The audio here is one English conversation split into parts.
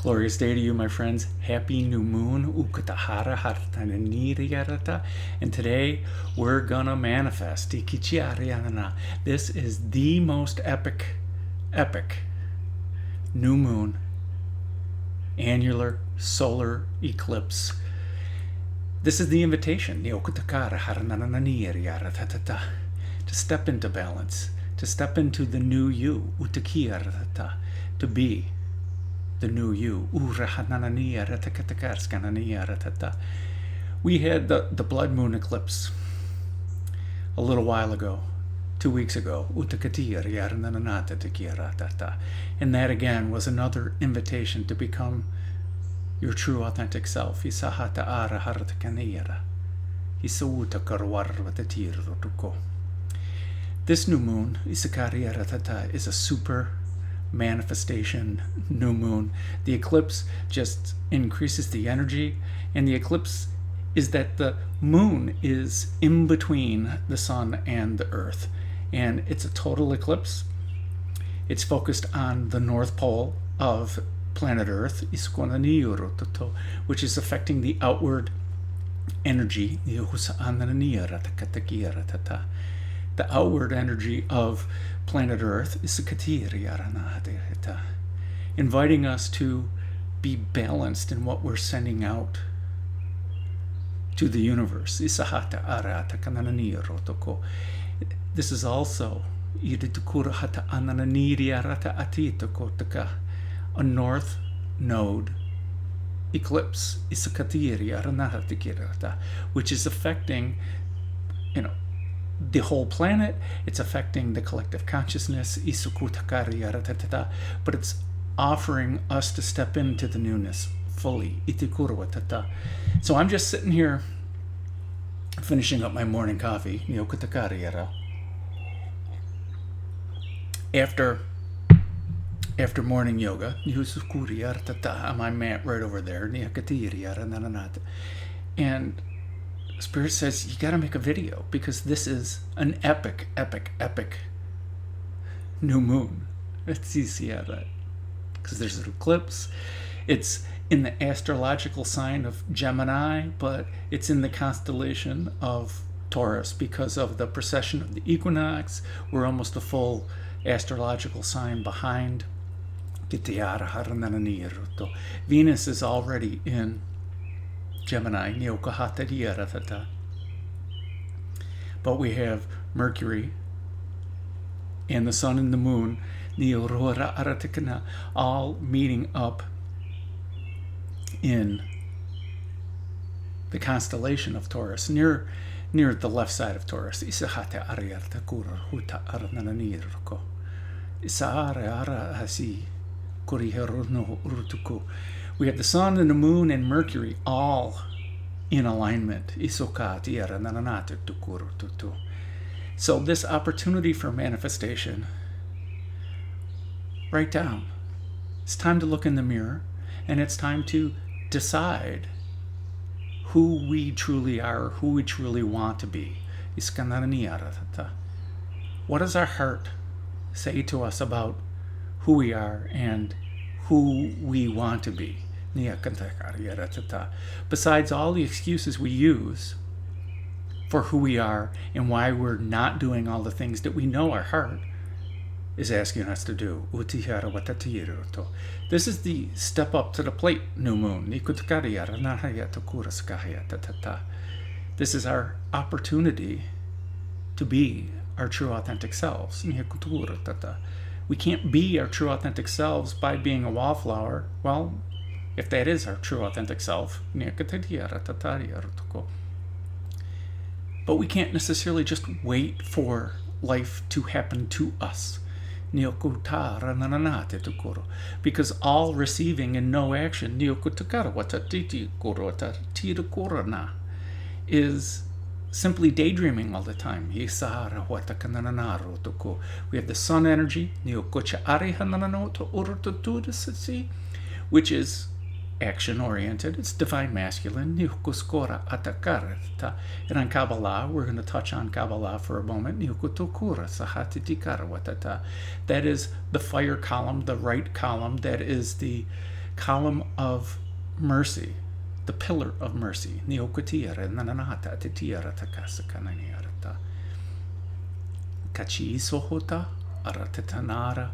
Glorious day to you, my friends. Happy new moon. And today we're gonna manifest. This is the most epic new moon, annular solar eclipse. This is the invitation to step into balance, to step into the new you, to be the new you. We had the blood moon eclipse a little while ago, 2 weeks ago. And that again was another invitation to become your true authentic self. This new moon is a super manifestation new moon. The eclipse just increases the energy, and the eclipse is that the moon is in between the sun and the earth, and it's a total eclipse. It's focused on the north pole of planet Earth, which is affecting the outward energy, the outward energy of planet Earth is inviting us to be balanced in what we're sending out to the universe. This is also a north node eclipse, which is affecting, the whole planet. It's affecting the collective consciousness, but it's offering us to step into the newness fully. So I'm just sitting here finishing up my morning coffee, after morning yoga, on my mat right over there, and Spirit says, you got to make a video because this is an epic new moon. It's easy, because there's an eclipse. It's in the astrological sign of Gemini, but it's in the constellation of Taurus because of the precession of the equinox. We're almost a full astrological sign behind. Venus is already in Gemini, but we have Mercury and the Sun and the Moon, all meeting up in the constellation of Taurus, near the left side of Taurus. We have the Sun and the Moon and Mercury all in alignment. So this opportunity for manifestation, write down. It's time to look in the mirror, and it's time to decide who we truly are, who we truly want to be. What does our heart say to us about who we are and who we want to be? Besides all the excuses we use for who we are and why we're not doing all the things that we know our heart is asking us to do. This is the step up to the plate new moon. This is our opportunity to be our true authentic selves. We can't be our true authentic selves by being a wallflower. Well, if that is our true authentic self, but we can't necessarily just wait for life to happen to us, because all receiving and no action is simply daydreaming all the time. We have the sun energy, which is action-oriented. It's divine masculine. And on Kabbalah, we're going to touch on Kabbalah for a moment. That is the fire column, the right column. That is the column of mercy, the pillar of mercy. Neokotira nananata titira takasakananiarata. Kachi sohota aratetanara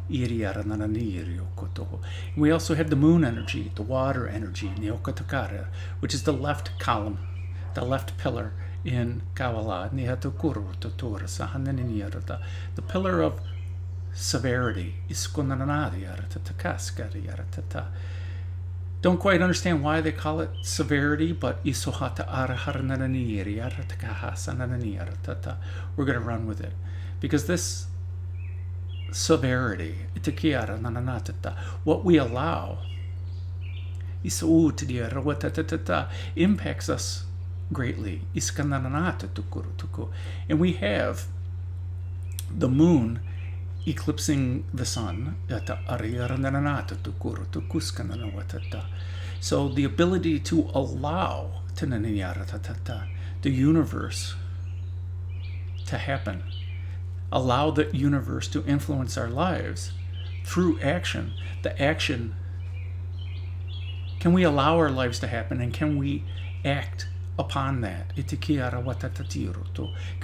iriara nananirio koto. We also have the moon energy, the water energy, neokotakara, which is the left column, the left pillar in Kabbalah. Nihatukuru totora sahananiarata. The pillar of severity. Don't quite understand why they call it severity, but we're going to run with it. Because this severity, what we allow, impacts us greatly. And we have the moon eclipsing the sun. So the ability to allow the universe to happen, allow the universe to influence our lives through action. The action, can we allow our lives to happen, and can we act upon that? Can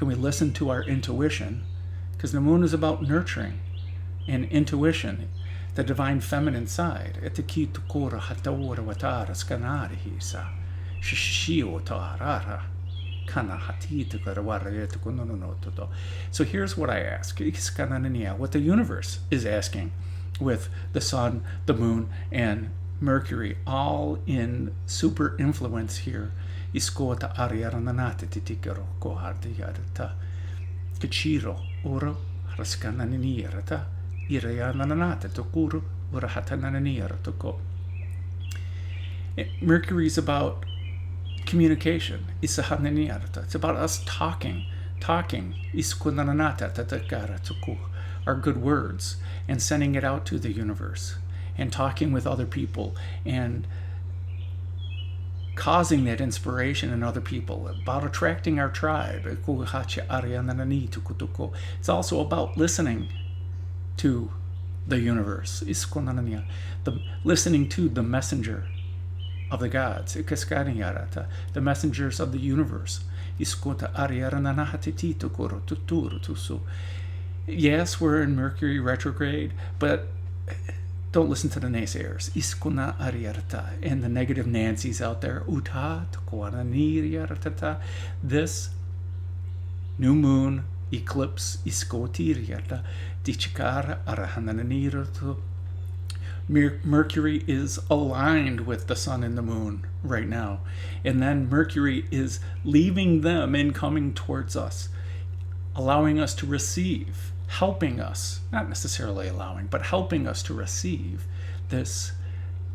we listen to our intuition? Because the moon is about nurturing and intuition, the divine feminine side. So here's what I ask, what the universe is asking, with the sun, the moon, and Mercury all in super influence here. Oro raskananirata irayananata tokuru urahatananira toko. Mercury is about communication. It's about us talking. Our good words, and sending it out to the universe, and talking with other people, and causing that inspiration in other people, about attracting our tribe. It's also about listening to the universe, listening to the messenger of the gods, the messengers of the universe. Yes, we're in Mercury retrograde, but don't listen to the naysayers. And the negative Nancy's out there. This new moon eclipse Mercury is aligned with the sun and the moon right now. And then Mercury is leaving them and coming towards us, allowing us to receive, helping us, not necessarily allowing, but helping us to receive this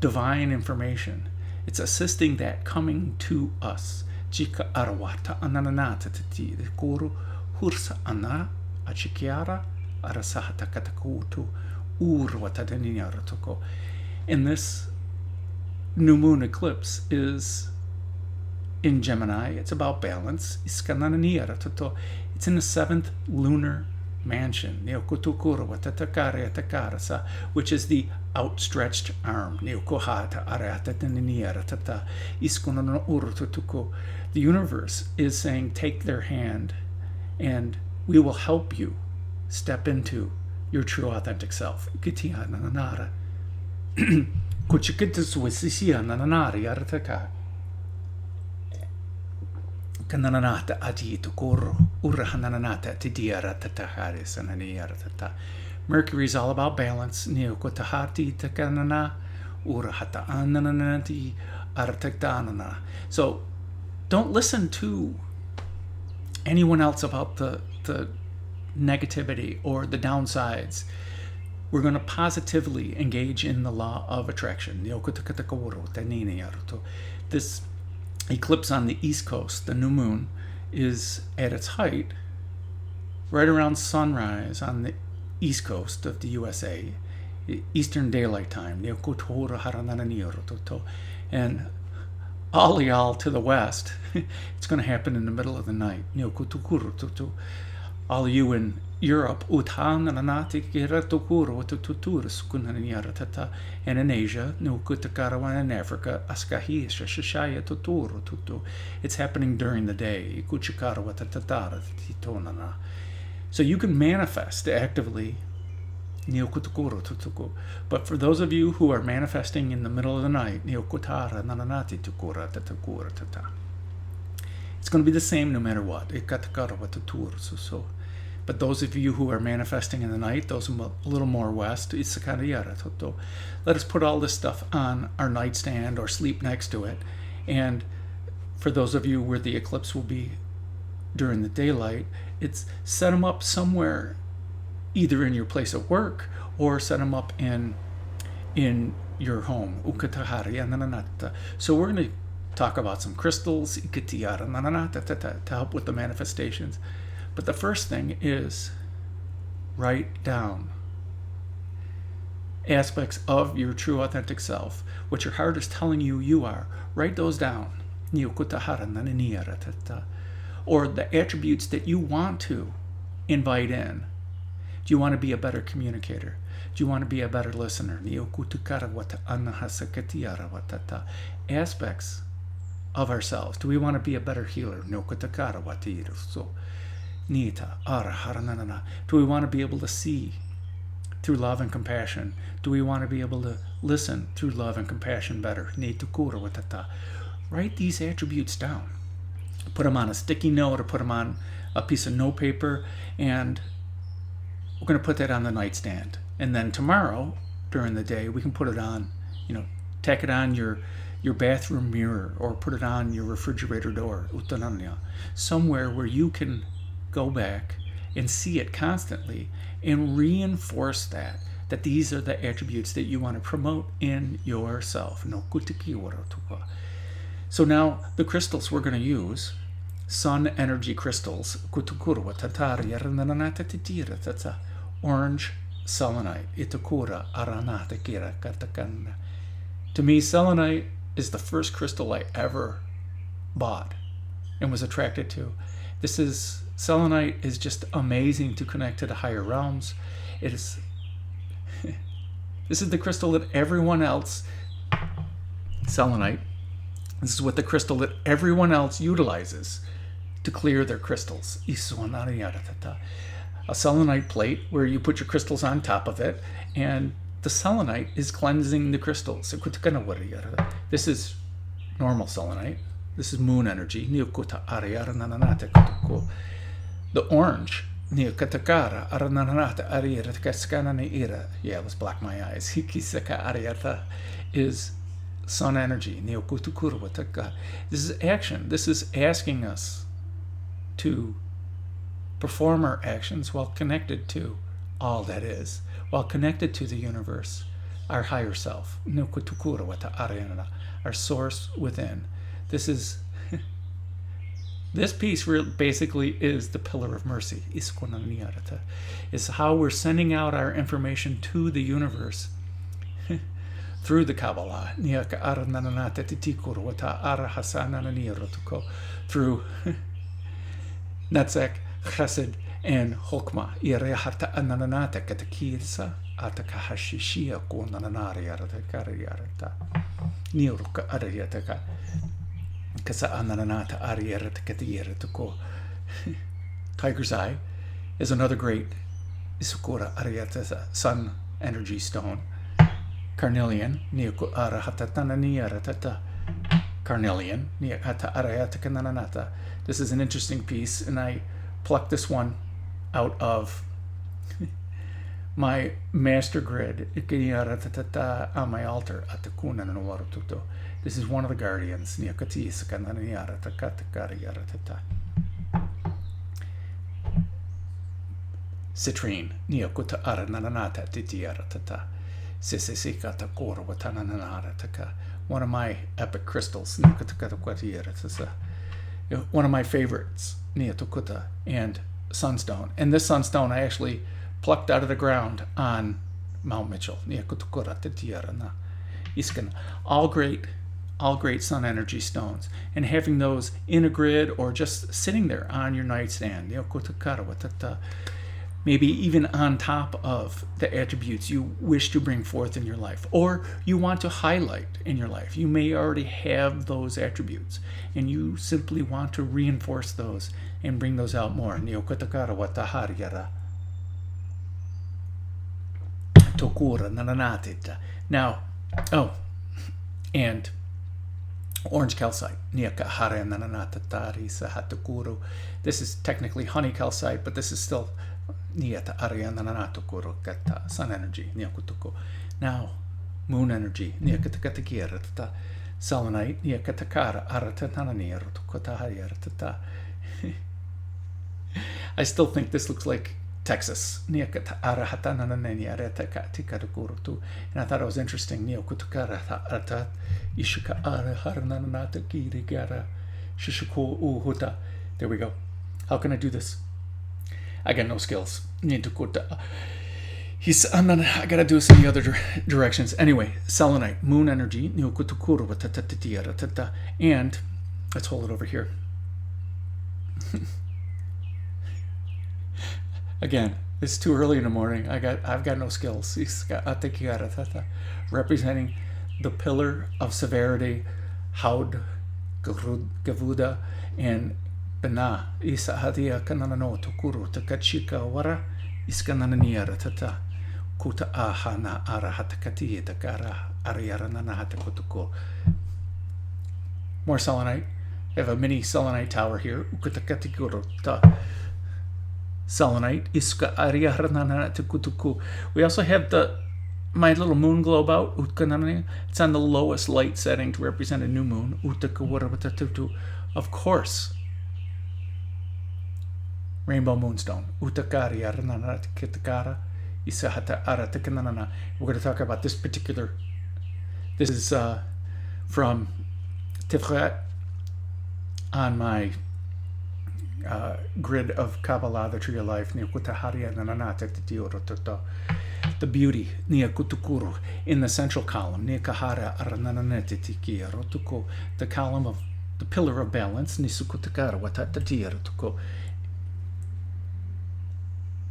divine information. It's assisting that coming to us. Jika arawata anananata titi kuru hursa ana achikiara arasahata katakutu urwata deniarotoko. And this new moon eclipse is in Gemini. It's about balance. It's in the 7th lunar mansion, which is the outstretched arm. The universe is saying, take their hand, and we will help you step into your true authentic self. Kanananata ajitu koro urahananata tidiara tatahari sananiaratata. Mercury is all about balance. Neokotahati takanana urahata anananati artaktanana. So don't listen to anyone else about the negativity or the downsides. We're going to positively engage in the law of attraction. This eclipse on the East Coast, the new moon, is at its height right around sunrise on the East Coast of the USA, Eastern Daylight Time. And all y'all to the west, it's going to happen in the middle of the night. all of you in Europe, and in Asia, in Africa, it's happening during the day. So you can manifest actively. But for those of you who are manifesting in the middle of the night, it's going to be the same no matter what. But those of you who are manifesting in the night, those a little more west, let us put all this stuff on our nightstand or sleep next to it. And for those of you where the eclipse will be during the daylight, it's set them up somewhere, either in your place of work or set them up in your home. So we're going to talk about some crystals to help with the manifestations. But the first thing is write down aspects of your true authentic self, what your heart is telling you you are. Write those down. Or the attributes that you want to invite in. Do you want to be a better communicator? Do you want to be a better listener? Aspects of ourselves. Do we want to be a better healer? Do we want to be able to see through love and compassion? Do we want to be able to listen through love and compassion better? Write these attributes down. Put them on a sticky note or put them on a piece of notepaper, and we're going to put that on the nightstand. And then tomorrow, during the day, we can put it on, tack it on your bathroom mirror or put it on your refrigerator door, somewhere where you can go back and see it constantly and reinforce that these are the attributes that you want to promote in yourself. So now the crystals we're going to use, sun energy crystals, orange selenite. To me, selenite is the first crystal I ever bought and was attracted to. Selenite is just amazing to connect to the higher realms. This is the crystal that everyone else, selenite, this is what the crystal that everyone else utilizes to clear their crystals. A selenite plate where you put your crystals on top of it, and the selenite is cleansing the crystals. This is normal selenite. This is moon energy. The orange, yeah, let's black my eyes, is sun energy. This is action. This is asking us to perform our actions while connected to all that is, while connected to the universe, our higher self, our source within. This piece basically is the pillar of mercy. Is how we're sending out our information to the universe through the Kabbalah, through Netzach, Chesed, and Chokhmah. Tiger's Eye is another great sun energy stone. Carnelian, Carnelian, this is an interesting piece, and I plucked this one out of my master grid on my altar. This is one of the guardians. Citrine, one of my epic crystals, one of my favorites, and sunstone. And this sunstone I actually plucked out of the ground on Mount Mitchell. All great all great sun energy stones, and having those in a grid or just sitting there on your nightstand, maybe even on top of the attributes you wish to bring forth in your life, or you want to highlight in your life. You may already have those attributes, and you simply want to reinforce those and bring those out more. Now, and orange calcite. This is technically honey calcite, but this is still sun energy. Now, moon energy. Selenite. I still think this looks like Texas. And I thought it was interesting. There we go. How can I do this? I got no skills. I gotta do this in the other directions. Anyway, selenite, moon energy, and let's hold it over here. Again, it's too early in the morning. I've got no skills. Representing the pillar of severity, Haud, Gavuda, and Binah. Isa hadia kanano tukuru takachika wara iskanananiara tata kuta ahana arahatakati takara ariarana hatakutuko. More selenite. I have a mini selenite tower here. Ukutakatikuru ta. Selenite. Iska ariarana tukutuku. We also have my little moon globe out. It's on the lowest light setting to represent a new moon. Of course. Rainbow moonstone. We're going to talk about this particular. This is from Tiferet on my grid of Kabbalah, the Tree of Life. The beauty in the central column. The column of the pillar of balance.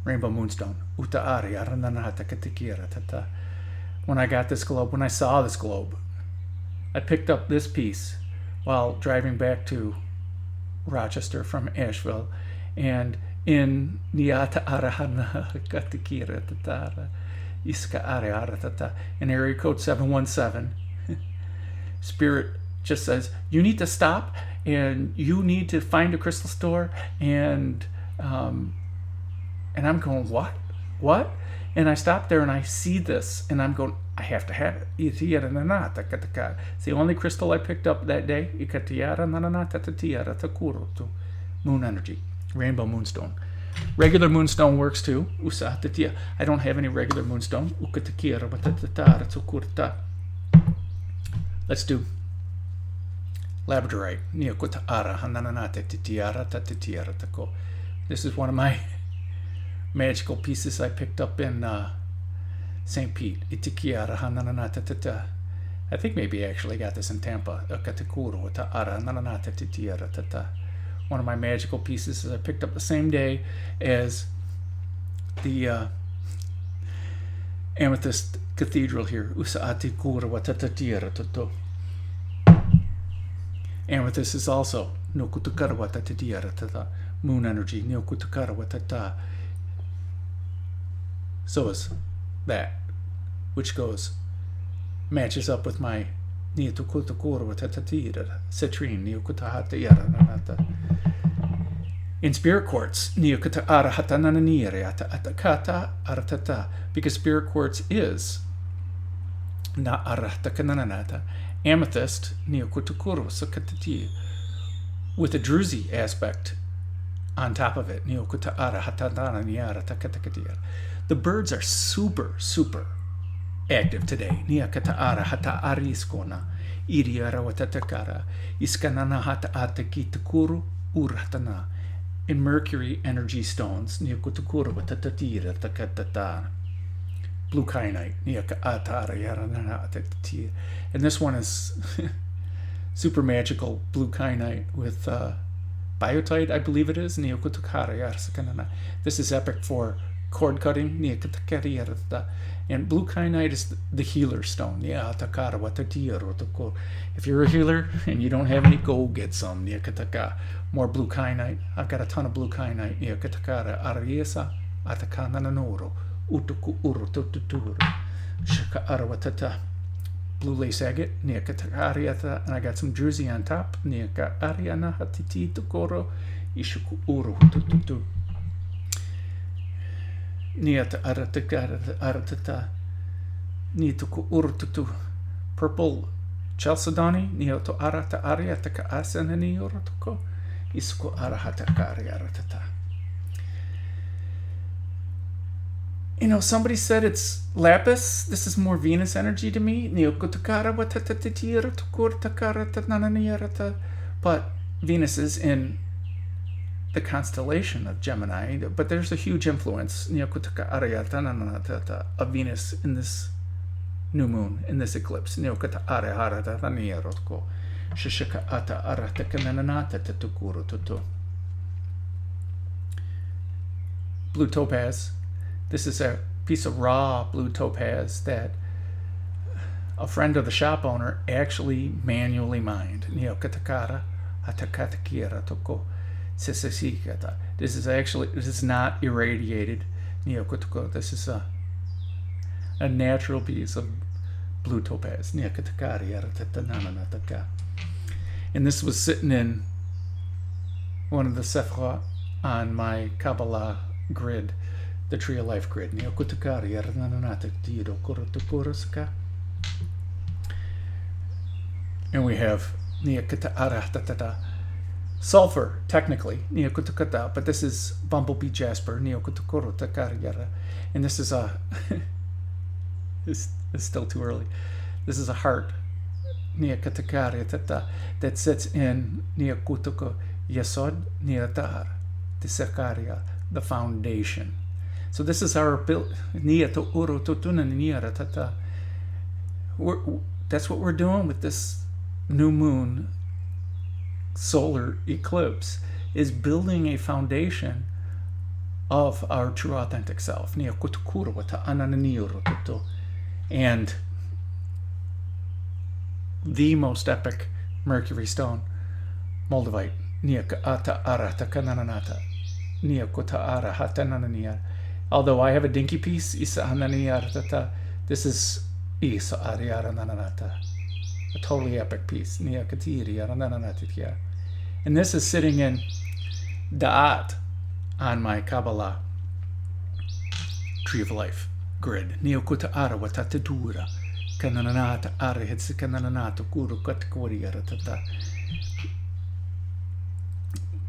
Rainbow moonstone. When I got this globe, when I saw this globe, I picked up this piece while driving back to Rochester from Asheville, and in Niata Arahana Katikira Tatara Iska Ariaratata in area code 717, Spirit just says, you need to stop and you need to find a crystal store, and I'm going, what? And I stop there and I see this, and I'm going, I have to have it. It's the only crystal I picked up that day. Moon energy, rainbow moonstone. Regular moonstone works too. I don't have any regular moonstone. Let's do labradorite. This is one of my magical pieces I picked up in St. Pete. I think maybe I actually got this in Tampa. One of my magical pieces I picked up the same day as the Amethyst Cathedral here. Amethyst is also moon energy. So is that, which matches up with my citrine. In spirit quartz, because spirit quartz is amethyst with a druzy aspect on top of it. The birds are super active today. In Mercury energy stones, blue kyanite, and this one is super magical blue kyanite with biotite, I believe it is. This is epic for cord cutting. And blue kyanite is the healer stone. If you're a healer and you don't have any, go get some. More blue kyanite. I've got a ton of blue kyanite. Blue lace agate, and I got some jersey on top. Purple chalcedony, somebody said it's lapis. This is more Venus energy to me. But Venus is in the constellation of Gemini, but there's a huge influence of Venus in this new moon, in this eclipse. Blue topaz. This is a piece of raw blue topaz that a friend of the shop owner actually manually mined. This is not irradiated. This is a natural piece of blue topaz. And this was sitting in one of the Severity on my Kabbalah grid, the Tree of Life grid. And we have sulfur, technically, but this is bumblebee jasper, and this is a it's still too early. This is a heart that sits in Yesod, the foundation. So this is our ability. That's what we're doing with this new moon solar eclipse, is building a foundation of our true authentic self. And the most epic Mercury stone, Moldavite. Although I have a dinky piece, this is a totally epic piece. And this is sitting in Da'at on my Kabbalah Tree of Life grid.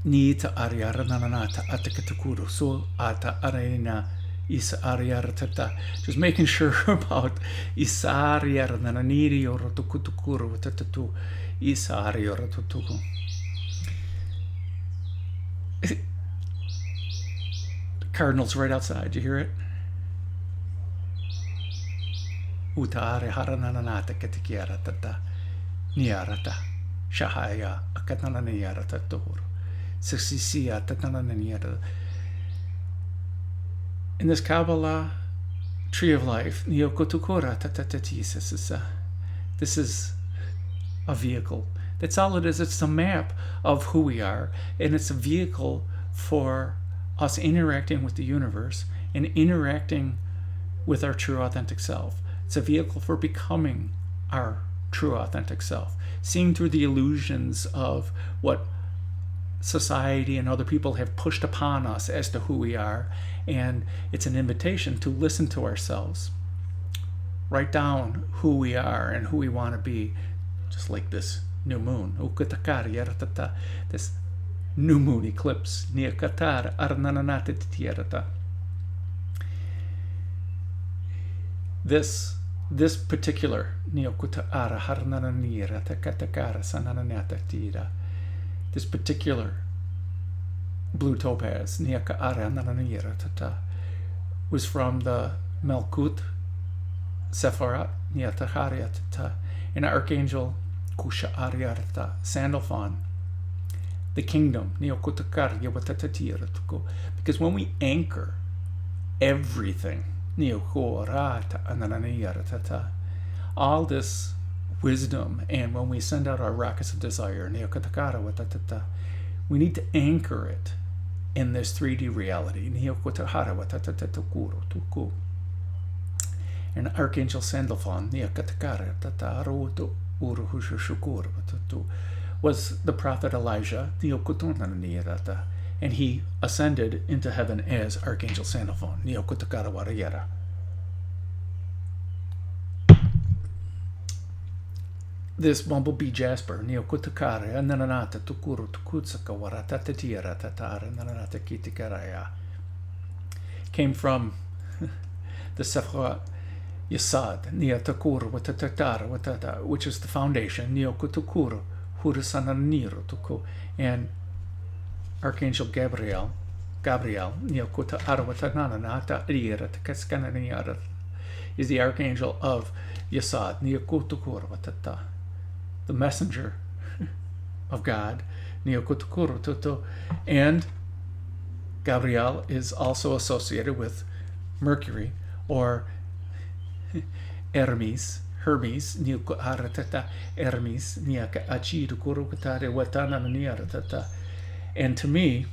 Nita ariara nananata atakatakuru so ata arena isa ariara tata. Just making sure about isa ariara nananiri or tukutukuru tatatu isa ariara tutuku. The cardinal's right outside. You hear it? Utare harananata katikiara tata niarata shahaya akatananiara taturu. In this Kabbalah Tree of Life, this is a vehicle. That's all it is. It's a map of who we are, and it's a vehicle for us interacting with the universe and interacting with our true authentic self. It's a vehicle for becoming our true authentic self, seeing through the illusions of what society and other people have pushed upon us as to who we are. And it's an invitation to listen to ourselves, write down who we are and who we want to be, just like this new moon, this new moon eclipse. This particular this particular blue topaz was from the Malkuth Sephirot, an archangel kusha ariarata Sandalphon, the kingdom, because when we anchor everything, all this wisdom, and when we send out our rockets of desire, we need to anchor it in this 3D reality. And Archangel Sandalphon was the prophet Elijah, and he ascended into heaven as Archangel Sandalphon. This bumblebee jasper came from the Severity Yesod, which is the foundation, and Archangel Gabriel, is the archangel of Yesod, the messenger of God, and Gabriel is also associated with Mercury, or Hermes, and to me,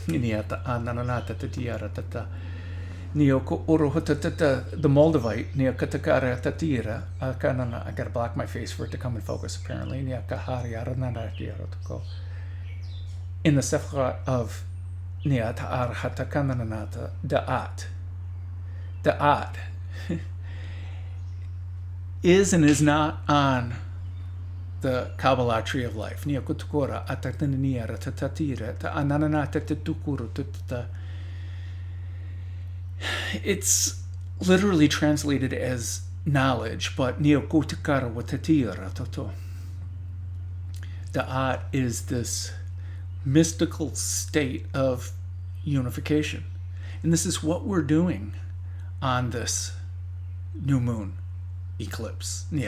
the Moldavite, I gotta block my face for it to come in focus apparently, in the Sefrat of Da'at is and is not on the Kabbalah tree of life. It's literally translated as knowledge, but Da'at is this mystical state of unification. And this is what we're doing on this new moon eclipse. This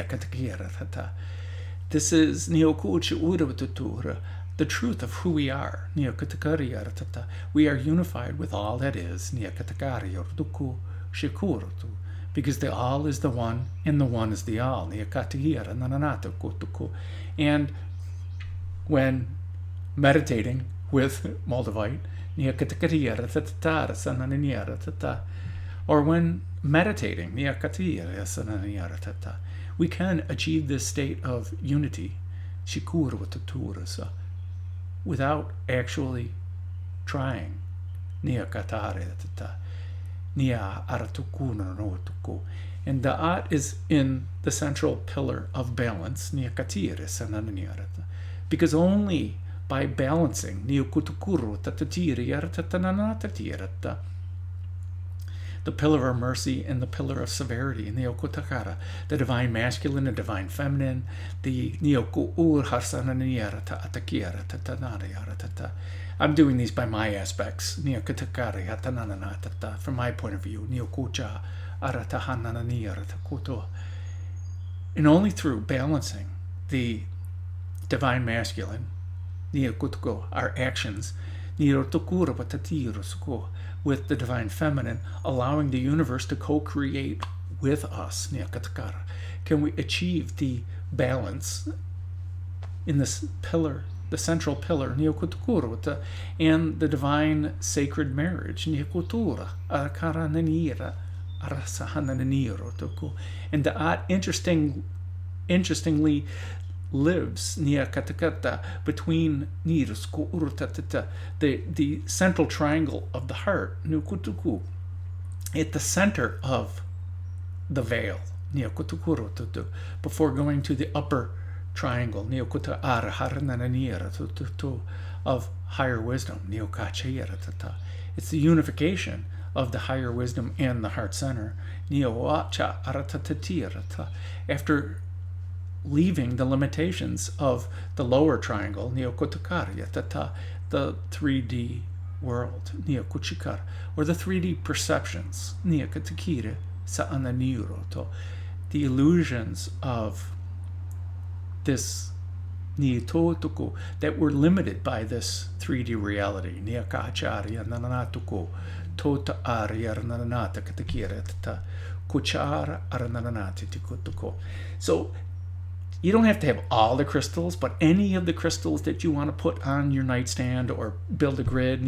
is the truth of who we are. We are unified with all that is, because the all is the one and the one is the all. And when meditating with Moldavite, or when meditating, we can achieve this state of unity without actually trying. And Da'at is in the central pillar of balance, because only by balancing the pillar of mercy and the pillar of severity, and the divine masculine and divine feminine, I'm doing these by my aspects, from my point of view, and only through balancing the divine masculine, our actions, with the divine feminine, allowing the universe to co-create with us, can we achieve the balance in this pillar, the central pillar, and the divine sacred marriage, and Da'at interestingly lives between the central triangle of the heart, at the center of the veil, before going to the upper triangle of higher wisdom. It's the unification of the higher wisdom and the heart center. After leaving the limitations of the lower triangle, the 3D world, or the 3D perceptions, the illusions of this Niitotuko, that we're limited by this 3D reality. Niakacharya nananatuko, tota arya nananata katakirata, kuchara arananati tikutuko. So you don't have to have all the crystals, but any of the crystals that you want to put on your nightstand or build a grid.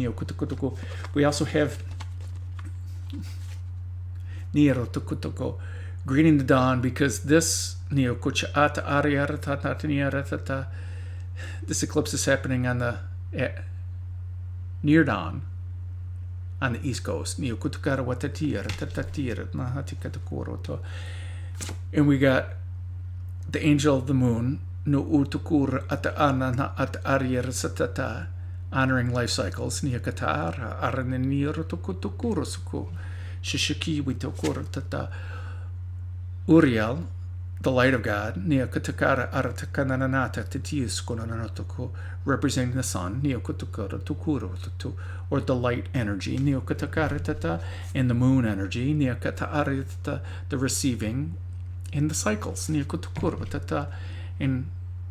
We also have Nirotukutuko, greeting the dawn, because this this eclipse is happening on the near dawn on the East Coast. And we got the angel of the moon, honoring life cycles. Uriel, the light of God, representing the sun, or the light energy, and the moon energy, the receiving, and the cycles, and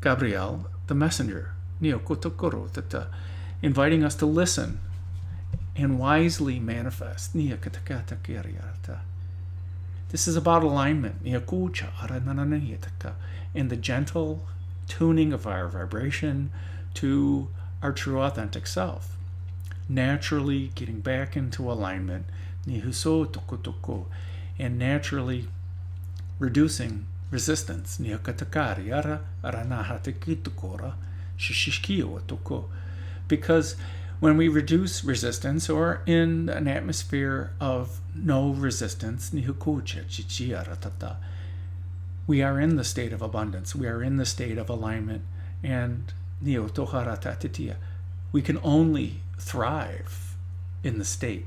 Gabriel, the messenger, inviting us to listen and wisely manifest. This is about alignment, and the gentle tuning of our vibration to our true authentic self. Naturally getting back into alignment, and naturally reducing resistance. Because when we reduce resistance, or in an atmosphere of no resistance, we are in the state of abundance. We are in the state of alignment. And we can only thrive in the state.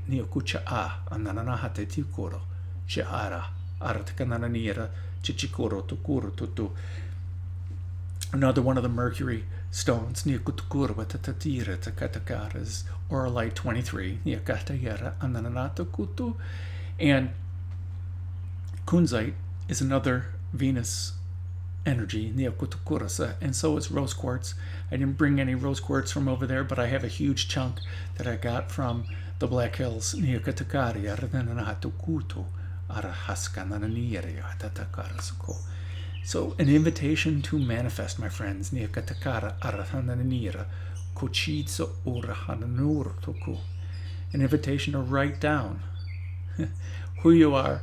Another one of the Mercury stones, is Oralite 23, and Kunzite is another Venus energy, and so is rose quartz. I didn't bring any rose quartz from over there, but I have a huge chunk that I got from the Black Hills. So an invitation to manifest, my friends. An invitation to write down who you are,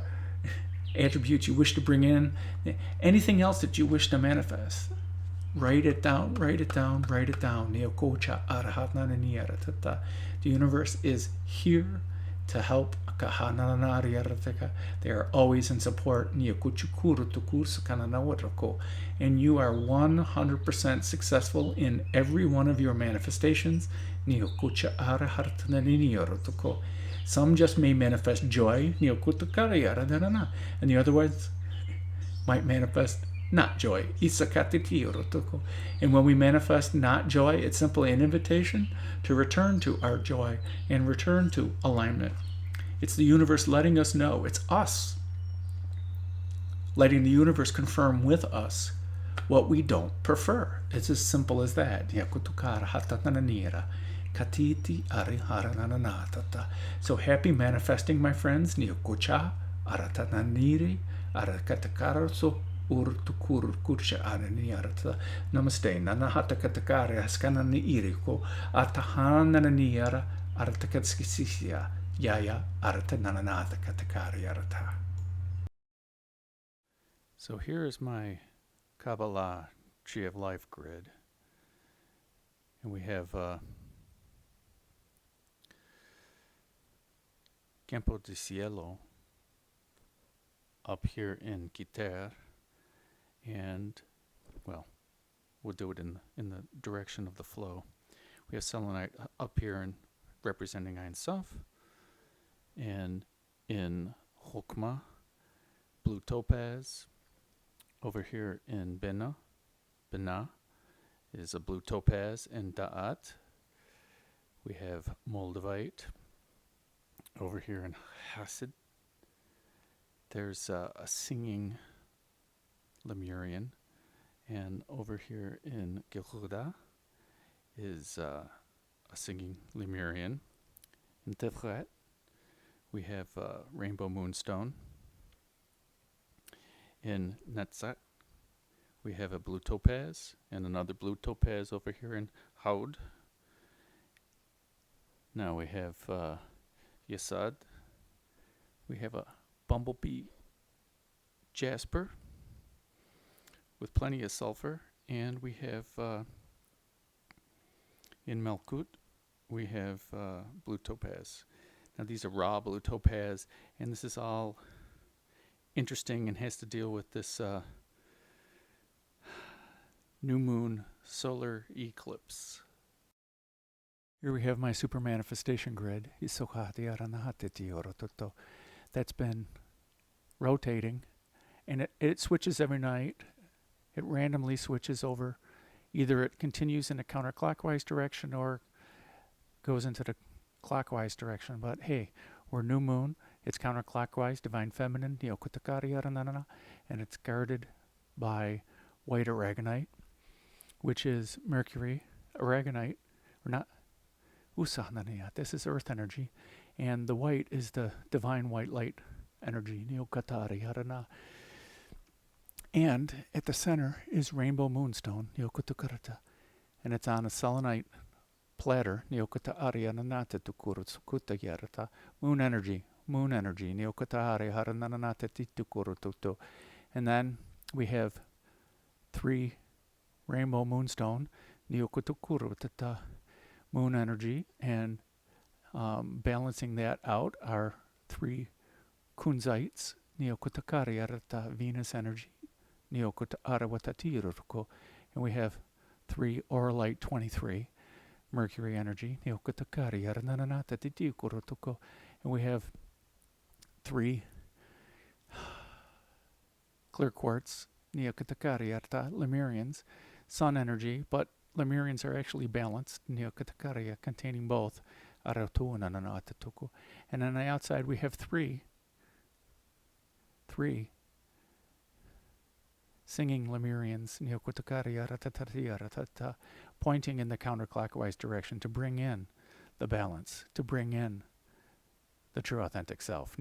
attributes you wish to bring in, anything else that you wish to manifest. Write it down, write it down, write it down. The universe is here to help. They are always in support. And you are 100% successful in every one of your manifestations. Some just may manifest joy, and the other ones might manifest not joy. And when we manifest not joy, it's simply an invitation to return to our joy and return to alignment. It's the universe letting us know. It's us letting the universe confirm with us what we don't prefer. It's as simple as that. So happy manifesting, my friends. Namaste. Nanahata katakare haskanani iriko atahanananiara artakatskisia yaya arta nananata katakari arata. So here is my Kabbalah Tree of Life grid. And we have Campo de Cielo up here in Keter, and well, we'll do it in the direction of the flow. We have selenite up here and representing Ein Sof, and in Chokhmah, blue topaz. Over here in Binah is a blue topaz, and Da'at we have Moldavite. Over here in Chesed, there's a singing Lemurian, And over here in Gilchuda is a singing Lemurian. In Tiferet, we have Rainbow Moonstone. In Netzach, we have a blue topaz and another blue topaz over here in Haud. Now we have Yesod. We have a bumblebee jasper with plenty of sulfur, and we have in Malkuth we have blue topaz. Now these are raw blue topaz, and this is all interesting and has to deal with this new moon solar eclipse. Here we have my super manifestation grid. That's been rotating, and it switches every night. It randomly switches over. Either it continues in a counterclockwise direction or goes into the clockwise direction. But hey, we're new moon. It's counterclockwise, divine feminine, and it's guarded by white aragonite, which is Mercury aragonite, or not. This is earth energy, and the white is the divine white light energy, and at the center is rainbow moonstone, and it's on a selenite platter, moon energy, and then we have 3 rainbow moonstone, moon energy, and balancing that out are 3 kunzites, Venus energy, and we have 3 oralite 23, Mercury energy, and we have 3 clear quartz, Lemurians, sun energy, but Lemurians are actually balanced, containing both, and on the outside we have 3 singing Lemurians, pointing in the counterclockwise direction to bring in the balance, to bring in the true authentic self.